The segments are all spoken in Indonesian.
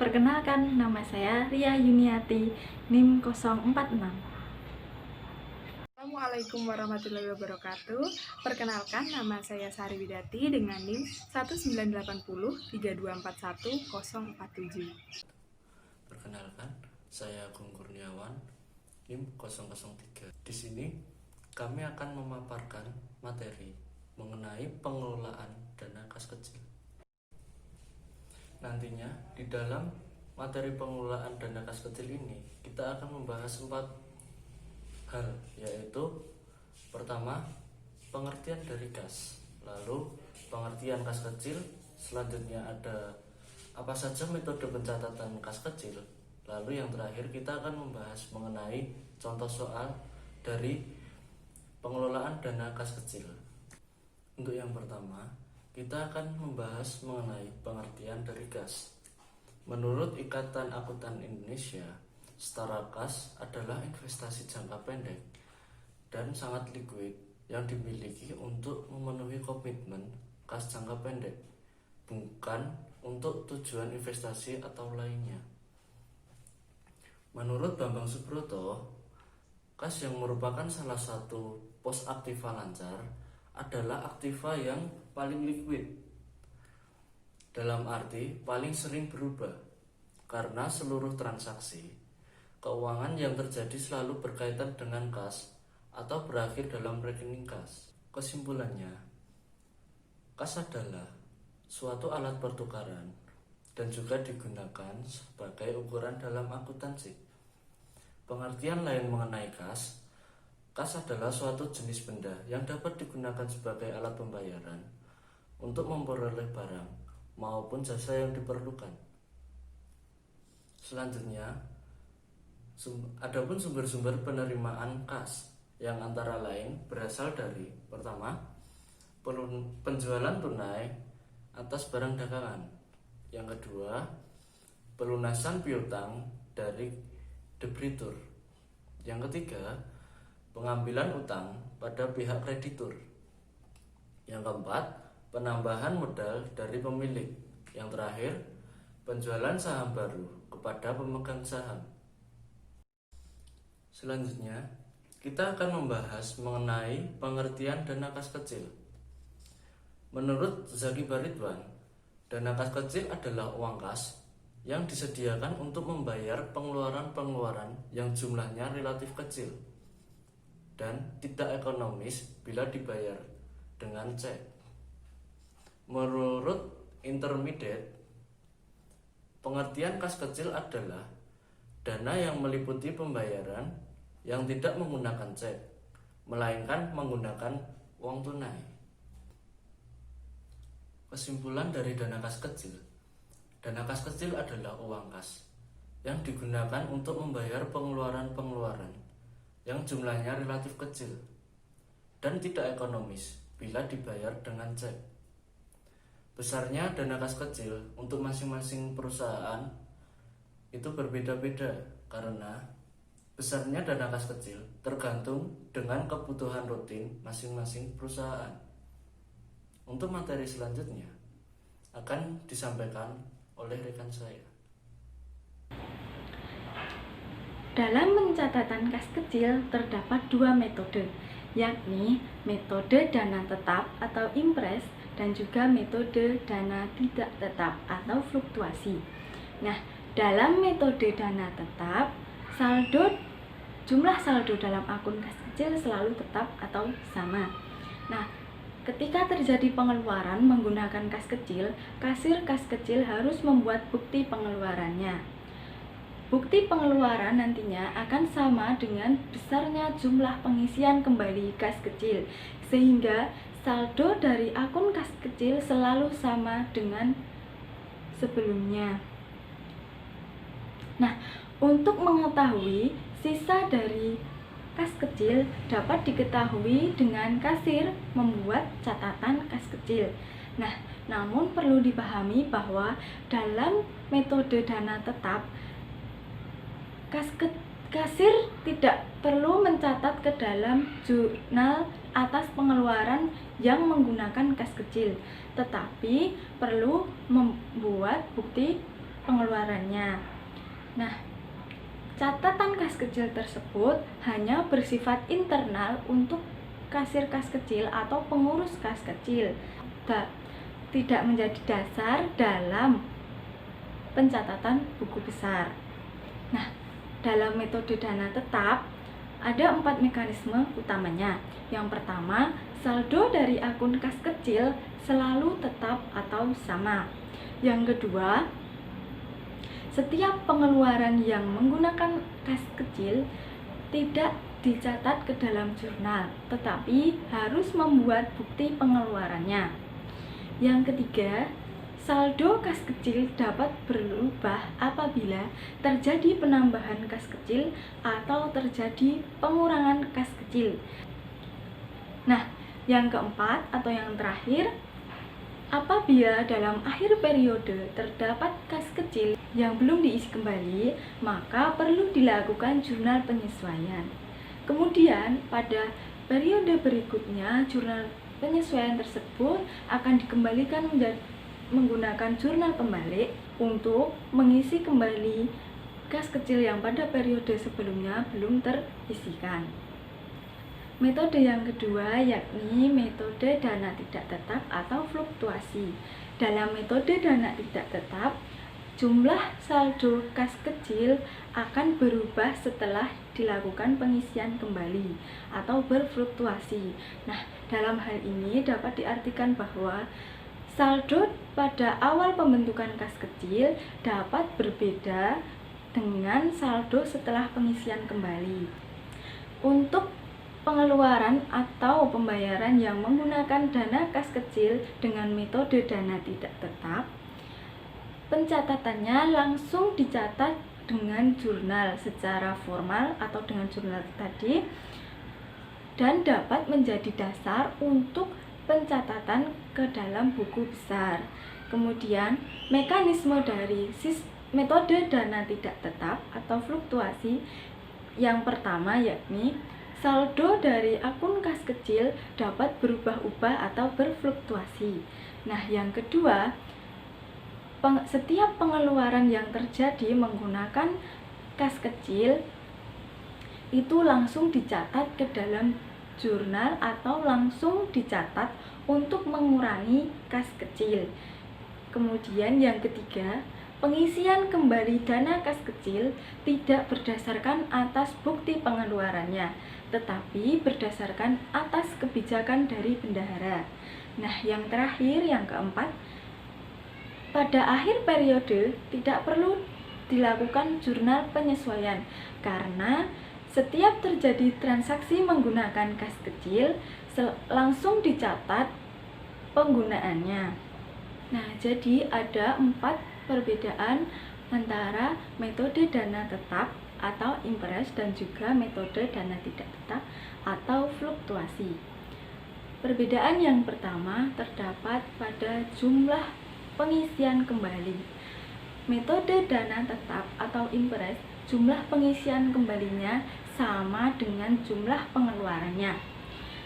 Perkenalkan, nama saya Ria Yuniati, NIM 046. Assalamualaikum warahmatullahi wabarakatuh. Perkenalkan, nama saya Sari Widati dengan NIM 198032414047. Perkenalkan, saya Agung Kurniawan, NIM 003. Di sini kami akan memaparkan materi mengenai pengelolaan dana kas kecil. Nantinya di dalam materi pengelolaan dana kas kecil ini kita akan membahas 4 hal, yaitu pertama, pengertian dari kas, lalu pengertian kas kecil, selanjutnya ada apa saja metode pencatatan kas kecil, lalu yang terakhir kita akan membahas mengenai contoh soal dari pengelolaan dana kas kecil. Untuk yang pertama, kita akan membahas mengenai pengertian dari kas. Menurut Ikatan Akuntan Indonesia, setara kas adalah investasi jangka pendek dan sangat likuid yang dimiliki untuk memenuhi komitmen kas jangka pendek, bukan untuk tujuan investasi atau lainnya. Menurut Bambang Subroto, kas yang merupakan salah satu pos aktiva lancar adalah aktiva yang paling liquid, dalam arti paling sering berubah, karena seluruh transaksi keuangan yang terjadi selalu berkaitan dengan kas atau berakhir dalam rekening kas. Kesimpulannya, kas adalah suatu alat pertukaran dan juga digunakan sebagai ukuran dalam akuntansi. Pengertian lain mengenai kas adalah suatu jenis benda yang dapat digunakan sebagai alat pembayaran untuk memperoleh barang maupun jasa yang diperlukan. Selanjutnya, adapun sumber-sumber penerimaan kas yang antara lain berasal dari pertama, penjualan tunai atas barang dagangan. Yang kedua, pelunasan piutang dari debitur. Yang ketiga, pengambilan utang pada pihak kreditur. Yang keempat, penambahan modal dari pemilik. Yang terakhir, penjualan saham baru kepada pemegang saham. Selanjutnya, kita akan membahas mengenai pengertian dana kas kecil. Menurut Zaki Baridwan, dana kas kecil adalah uang kas yang disediakan untuk membayar pengeluaran-pengeluaran yang jumlahnya relatif kecil dan tidak ekonomis bila dibayar dengan cek. Menurut Intermediate, pengertian kas kecil adalah dana yang meliputi pembayaran yang tidak menggunakan cek, melainkan menggunakan uang tunai. Kesimpulan dari dana kas kecil adalah uang kas yang digunakan untuk membayar pengeluaran-pengeluaran yang jumlahnya relatif kecil dan tidak ekonomis bila dibayar dengan cek. Besarnya dana kas kecil untuk masing-masing perusahaan itu berbeda-beda karena besarnya dana kas kecil tergantung dengan kebutuhan rutin masing-masing perusahaan. Untuk materi selanjutnya akan disampaikan oleh rekan saya. Dalam pencatatan kas kecil terdapat 2 metode, yakni metode dana tetap atau impres dan juga metode dana tidak tetap atau fluktuasi. Nah, dalam metode dana tetap, jumlah saldo dalam akun kas kecil selalu tetap atau sama. Nah, ketika terjadi pengeluaran menggunakan kas kecil, kasir kas kecil harus membuat bukti pengeluarannya. Bukti pengeluaran nantinya akan sama dengan besarnya jumlah pengisian kembali kas kecil, sehingga saldo dari akun kas kecil selalu sama dengan sebelumnya. Nah, untuk mengetahui sisa dari kas kecil dapat diketahui dengan kasir membuat catatan kas kecil. Nah, namun perlu dipahami bahwa dalam metode dana tetap, kasir tidak perlu mencatat ke dalam jurnal atas pengeluaran yang menggunakan kas kecil, tetapi perlu membuat bukti pengeluarannya. Nah, catatan kas kecil tersebut hanya bersifat internal untuk kasir kas kecil atau pengurus kas kecil, tidak menjadi dasar dalam pencatatan buku besar. Nah, dalam metode dana tetap ada 4 mekanisme utamanya. Yang pertama, saldo dari akun kas kecil selalu tetap atau sama. Yang kedua, setiap pengeluaran yang menggunakan kas kecil tidak dicatat ke dalam jurnal, tetapi harus membuat bukti pengeluarannya. Yang ketiga, saldo kas kecil dapat berubah apabila terjadi penambahan kas kecil atau terjadi pengurangan kas kecil. Nah, yang keempat atau yang terakhir, apabila dalam akhir periode terdapat kas kecil yang belum diisi kembali, maka perlu dilakukan jurnal penyesuaian. Kemudian, pada periode berikutnya, jurnal penyesuaian tersebut akan dikembalikan menggunakan jurnal pembalik untuk mengisi kembali kas kecil yang pada periode sebelumnya belum terisikan. Metode yang kedua yakni metode dana tidak tetap atau fluktuasi. Dalam metode dana tidak tetap, jumlah saldo kas kecil akan berubah setelah dilakukan pengisian kembali atau berfluktuasi. Nah, dalam hal ini dapat diartikan bahwa saldo pada awal pembentukan kas kecil dapat berbeda dengan saldo setelah pengisian kembali. Untuk pengeluaran atau pembayaran yang menggunakan dana kas kecil dengan metode dana tidak tetap, pencatatannya langsung dicatat dengan jurnal secara formal atau dengan jurnal tadi dan dapat menjadi dasar untuk pencatatan ke dalam buku besar. Kemudian, mekanisme dari metode dana tidak tetap atau fluktuasi yang pertama yakni saldo dari akun kas kecil dapat berubah-ubah atau berfluktuasi. Nah, yang kedua, setiap pengeluaran yang terjadi menggunakan kas kecil itu langsung dicatat ke dalam jurnal atau langsung dicatat untuk mengurangi kas kecil. Kemudian yang ketiga, pengisian kembali dana kas kecil tidak berdasarkan atas bukti pengeluarannya, tetapi berdasarkan atas kebijakan dari bendahara. Nah, yang terakhir, yang keempat, pada akhir periode tidak perlu dilakukan jurnal penyesuaian karena setiap terjadi transaksi menggunakan kas kecil langsung dicatat penggunaannya. Nah, jadi ada 4 perbedaan antara metode dana tetap atau impres dan juga metode dana tidak tetap atau fluktuasi. Perbedaan yang pertama terdapat pada jumlah pengisian kembali. Metode dana tetap atau impres, jumlah pengisian kembalinya sama dengan jumlah pengeluarannya.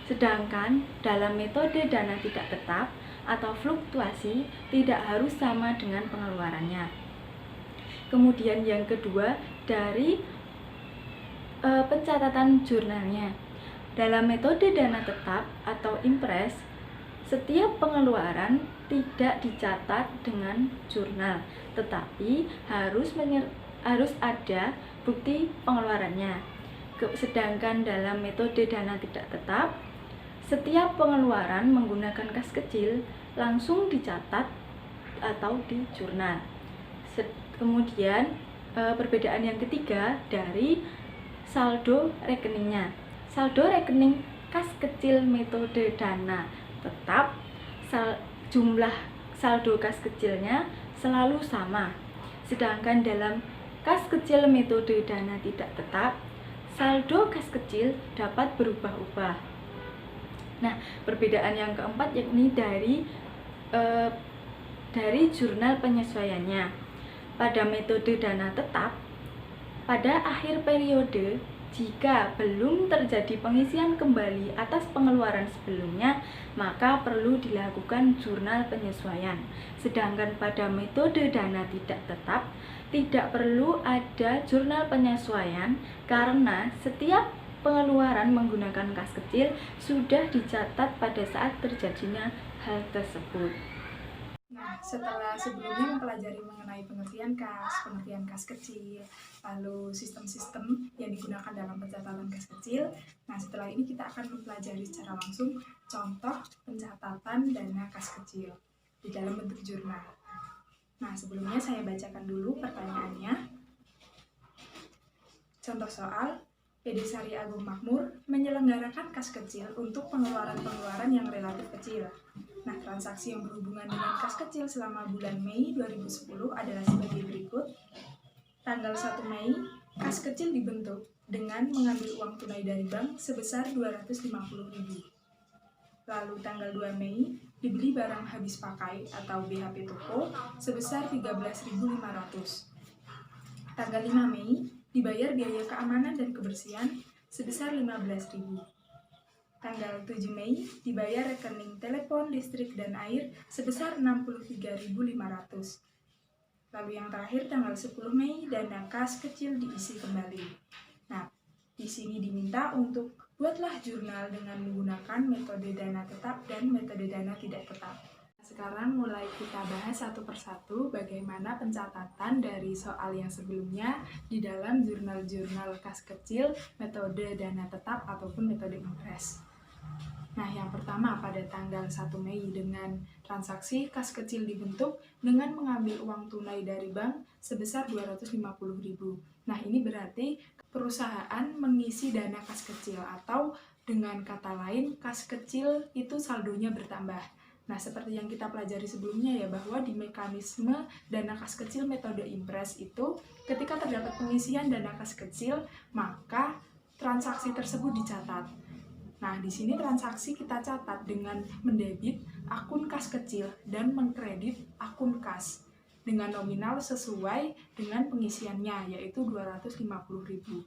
Sedangkan dalam metode dana tidak tetap atau fluktuasi tidak harus sama dengan pengeluarannya. Kemudian yang kedua, dari pencatatan jurnalnya. Dalam metode dana tetap atau impres, setiap pengeluaran tidak dicatat dengan jurnal, tetapi harus ada bukti pengeluarannya. Sedangkan dalam metode dana tidak tetap, setiap pengeluaran menggunakan kas kecil langsung dicatat atau di jurnal. Kemudian perbedaan yang ketiga dari saldo rekeningnya. Saldo rekening kas kecil metode dana tetap, jumlah saldo kas kecilnya selalu sama. Sedangkan dalam kas kecil metode dana tidak tetap, saldo kas kecil dapat berubah-ubah. Nah, perbedaan yang keempat yakni dari jurnal penyesuaiannya. Pada metode dana tetap, pada akhir periode Jika belum terjadi pengisian kembali atas pengeluaran sebelumnya, maka perlu dilakukan jurnal penyesuaian. Sedangkan pada metode dana tidak tetap, tidak perlu ada jurnal penyesuaian karena setiap pengeluaran menggunakan kas kecil sudah dicatat pada saat terjadinya hal tersebut. Nah, setelah sebelumnya mempelajari mengenai pengertian kas kecil, lalu sistem-sistem yang digunakan dalam pencatatan kas kecil, nah setelah ini kita akan mempelajari secara langsung contoh pencatatan dana kas kecil di dalam bentuk jurnal. Nah, sebelumnya saya bacakan dulu pertanyaannya. Contoh soal, PD Sari Agung Makmur menyelenggarakan kas kecil untuk pengeluaran-pengeluaran yang relatif kecil. Nah, transaksi yang berhubungan dengan kas kecil selama bulan Mei 2010 adalah sebagai berikut. Tanggal 1 Mei, kas kecil dibentuk dengan mengambil uang tunai dari bank sebesar 250.000. Lalu tanggal 2 Mei, dibeli barang habis pakai atau BHP toko sebesar 13.500. Tanggal 5 Mei, dibayar biaya keamanan dan kebersihan sebesar 15.000. Tanggal 7 Mei, dibayar rekening telepon, listrik, dan air sebesar 63.500. Lalu yang terakhir tanggal 10 Mei, dana kas kecil diisi kembali. Nah, di sini diminta untuk buatlah jurnal dengan menggunakan metode dana tetap dan metode dana tidak tetap. Sekarang mulai kita bahas satu persatu bagaimana pencatatan dari soal yang sebelumnya di dalam jurnal-jurnal kas kecil, metode dana tetap ataupun metode impres. Nah, yang pertama pada tanggal 1 Mei dengan transaksi kas kecil dibentuk dengan mengambil uang tunai dari bank sebesar 250.000. Nah, ini berarti perusahaan mengisi dana kas kecil atau dengan kata lain kas kecil itu saldonya bertambah. Nah, seperti yang kita pelajari sebelumnya ya, bahwa di mekanisme dana kas kecil metode impres itu ketika terdapat pengisian dana kas kecil, maka transaksi tersebut dicatat. Nah, di sini transaksi kita catat dengan mendebit akun kas kecil dan mengkredit akun kas dengan nominal sesuai dengan pengisiannya, yaitu 250.000.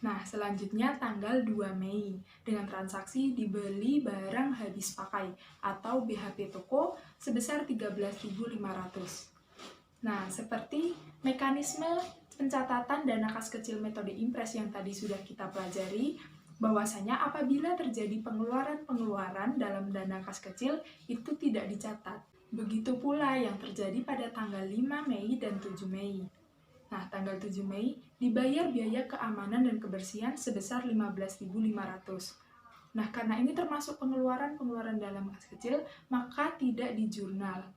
Nah, selanjutnya tanggal 2 Mei dengan transaksi dibeli barang habis pakai atau BHP toko sebesar 13.500. Nah, seperti mekanisme pencatatan dana kas kecil metode impres yang tadi sudah kita pelajari, bahwasanya apabila terjadi pengeluaran-pengeluaran dalam dana kas kecil itu tidak dicatat. Begitu pula yang terjadi pada tanggal 5 Mei dan 7 Mei. Nah, tanggal 7 Mei dibayar biaya keamanan dan kebersihan sebesar 15.500. Nah, karena ini termasuk pengeluaran-pengeluaran dalam kas kecil, maka tidak dijurnal.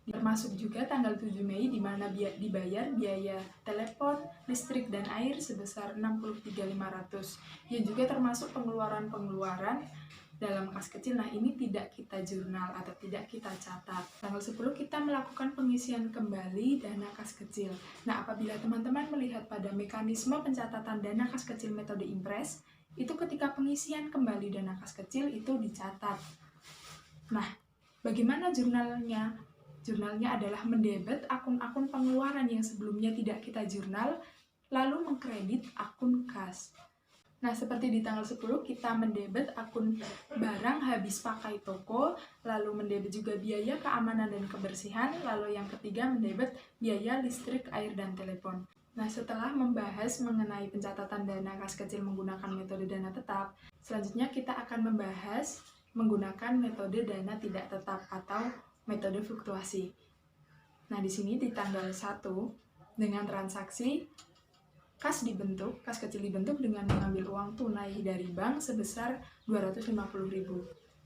Termasuk juga tanggal 7 Mei di mana dibayar biaya telepon, listrik, dan air sebesar 63.500. Yang juga termasuk pengeluaran-pengeluaran dalam kas kecil. Nah, ini tidak kita jurnal atau tidak kita catat. Tanggal 10 kita melakukan pengisian kembali dana kas kecil. Nah, apabila teman-teman melihat pada mekanisme pencatatan dana kas kecil metode impres, itu ketika pengisian kembali dana kas kecil itu dicatat. Nah, bagaimana jurnalnya? Jurnalnya adalah mendebet akun-akun pengeluaran yang sebelumnya tidak kita jurnal, lalu mengkredit akun kas. Nah, seperti di tanggal 10 kita mendebet akun barang habis pakai toko, lalu mendebet juga biaya keamanan dan kebersihan, lalu yang ketiga mendebet biaya listrik, air, dan telepon. Nah, setelah membahas mengenai pencatatan dana kas kecil menggunakan metode dana tetap, selanjutnya kita akan membahas menggunakan metode dana tidak tetap atau metode fluktuasi. Nah, di sini di tanggal 1 dengan transaksi kas kecil dibentuk dengan mengambil uang tunai dari bank sebesar 250.000.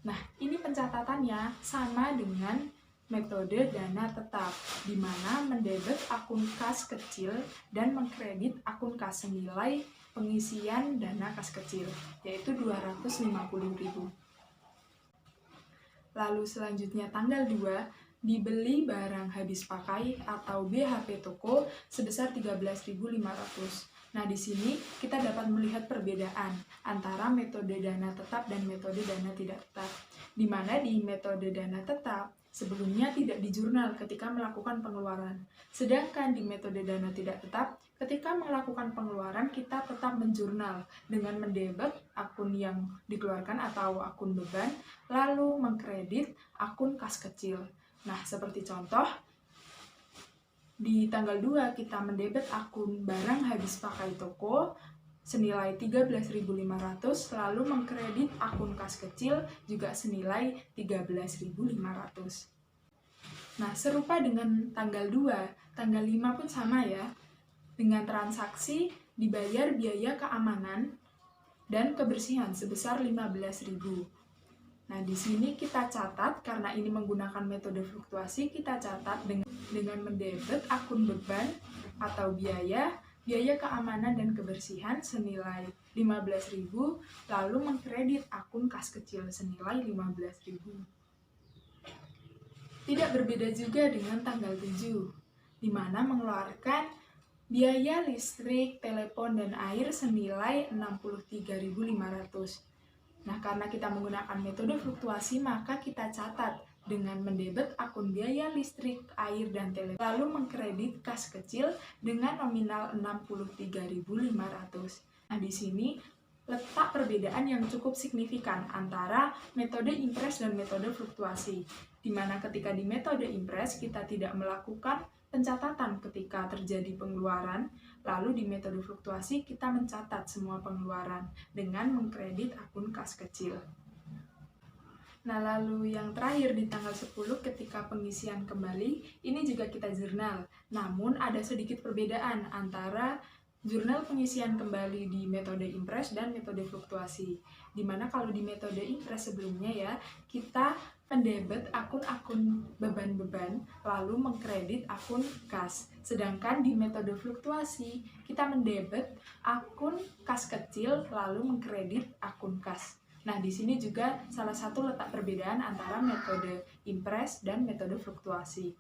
Nah, ini pencatatannya sama dengan metode dana tetap, di mana mendebet akun kas kecil dan mengkredit akun kas senilai pengisian dana kas kecil, yaitu 250.000. Lalu selanjutnya tanggal 2, dibeli barang habis pakai atau BHP toko sebesar 13.500. Nah, di sini kita dapat melihat perbedaan antara metode dana tetap dan metode dana tidak tetap. Di mana di metode dana tetap Sebelumnya tidak di jurnal ketika melakukan pengeluaran. Sedangkan di metode dana tidak tetap, ketika melakukan pengeluaran kita tetap menjurnal dengan mendebet akun yang dikeluarkan atau akun beban, lalu mengkredit akun kas kecil. Nah, seperti contoh, di tanggal 2 kita mendebet akun barang habis pakai toko senilai 13.500, lalu mengkredit akun kas kecil juga senilai 13.500. Nah, serupa dengan tanggal 2, tanggal 5 pun sama ya. Dengan transaksi dibayar biaya keamanan dan kebersihan sebesar 15.000. Nah, di sini kita catat, karena ini menggunakan metode fluktuasi, kita catat dengan mendebet akun beban atau biaya keamanan dan kebersihan senilai 15.000, lalu mengkredit akun kas kecil senilai 15.000. Tidak berbeda juga dengan tanggal 7, di mana mengeluarkan biaya listrik, telepon, dan air senilai 63.500. Nah, karena kita menggunakan metode fluktuasi, maka kita catat dengan mendebet akun biaya listrik, air, dan telepon, lalu mengkredit kas kecil dengan nominal 63.500. Nah, di sini letak perbedaan yang cukup signifikan antara metode impres dan metode fluktuasi, di mana ketika di metode impres kita tidak melakukan pencatatan ketika terjadi pengeluaran, lalu di metode fluktuasi kita mencatat semua pengeluaran dengan mengkredit akun kas kecil. Nah, lalu yang terakhir di tanggal 10 ketika pengisian kembali, ini juga kita jurnal. Namun ada sedikit perbedaan antara jurnal pengisian kembali di metode impres dan metode fluktuasi. Dimana kalau di metode impres sebelumnya ya, kita mendebet akun-akun beban-beban, lalu mengkredit akun kas. Sedangkan di metode fluktuasi, kita mendebet akun kas kecil, lalu mengkredit akun kas. Nah, di sini juga salah satu letak perbedaan antara metode impres dan metode fluktuasi.